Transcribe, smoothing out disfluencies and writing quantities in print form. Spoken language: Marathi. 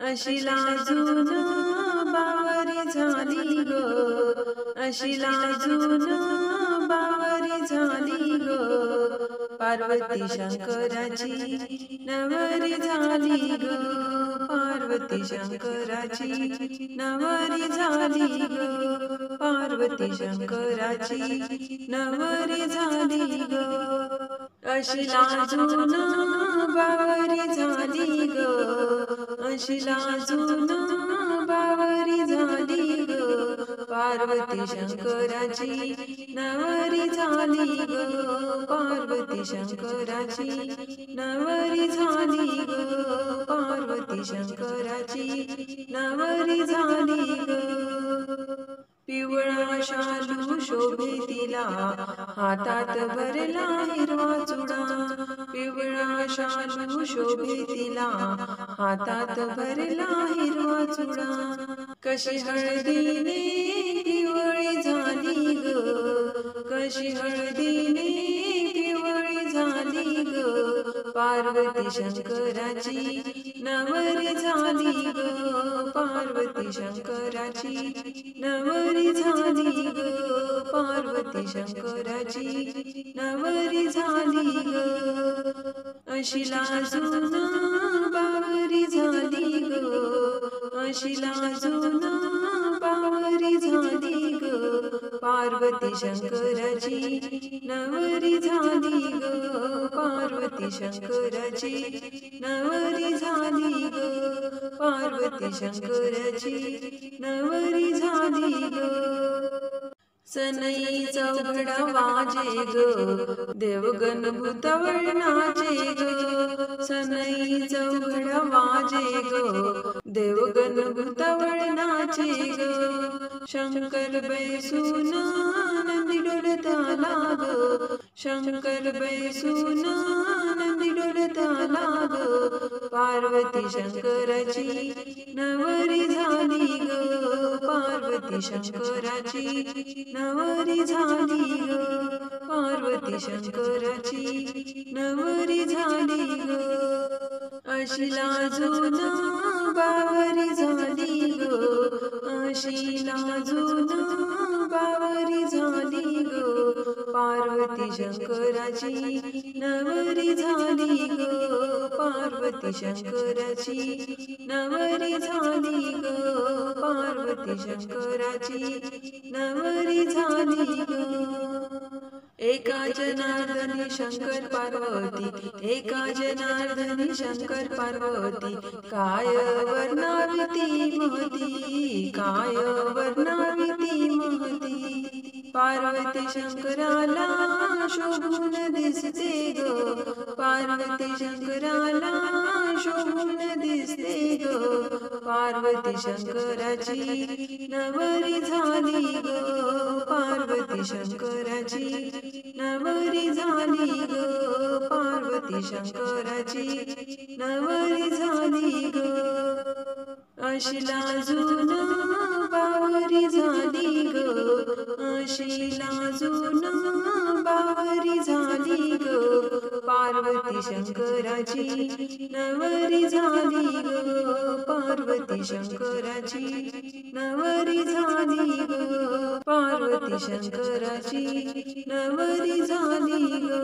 अशी लाजून बावरी झाली ग, अशी लाजून बावरी झाली ग, पार्वती शंकराची नवरी झाली ग, पार्वती शंकराची नवरी झाली ग, पार्वती शंकराची नवरी झाली ग, अशी लाजून बावरी झाली ग, अशी लाजून बावरी झाली ग, पार्वती शंकराची नवरी झाली ग, पार्वती शंकराची नवरी झाली ग, पार्वती शंकराची नवरी झाली ग. पिवळा शालू शोभे तिला, हातात भरला हिरवा चुडा, पिवळा शालू शोभे तिला, हातात भरला हिरवा चुडा, कशी हळदीने पिवळी झाली ग, कशी हळदीने पिवळी झाली ग, पार्वती शंकराची नवरी झाली ग, पार्वती शंकराची नवरी झाली ग, पार्वती शंकराची नवरी झाली ग, अशी लाजून बावरी झाली ग, अशी लाजून बावरी झाली ग, पार्वती शंकराची नवरी झाली ग, पार्वती शंकराची नवरी झाली ग, पार्वती शंकराची नवरी झाली ग. सनई चौघडा वाजे ग, देवगण भूतवळ नाचे ग, सनई चौघडा वाजे ग, देवगण भूतवळ नाचे ग, शंकर बैसून नंदी डोलताला ग, शंकर बैसून नंदी डोलताला ग, पार्वती शंकराची नवरी झाली ग, पार्वती शंकराची नवरी झाली ग, पार्वती शंकराची नवरी झाली ग, अशी लाजून बावरी झाली ग, अशी लाजून बावरी झाली ग, पार्वती शंकराची नवरी झाली ग, पार्वती शंकराची नवरी झाली ग, पार्वती शंकराची नवरी झाली ग. एका जनार्दनी शंकर पार्वती, एका जनार्दनी शंकर पार्वती, काय वर्णाविती महती, काय वर्णाविती महती, पार्वती शंकराला शोभून दिसते ग, पार्वती शंकराला शोभून दिसते ग, पार्वती शंकराची नवरी झाली ग, पार्वती शंकराची नवरी झाली ग, पार्वती शंकराची नवरी झाली ग, अशी लाजून बावरी झाली ग, अशी लाजून बावरी झाली ग, पार्वती शंकराची नवरी झाली ग, पार्वती शंकराची नवरी झाली ग, पार्वती शंकराची नवरी झाली ग.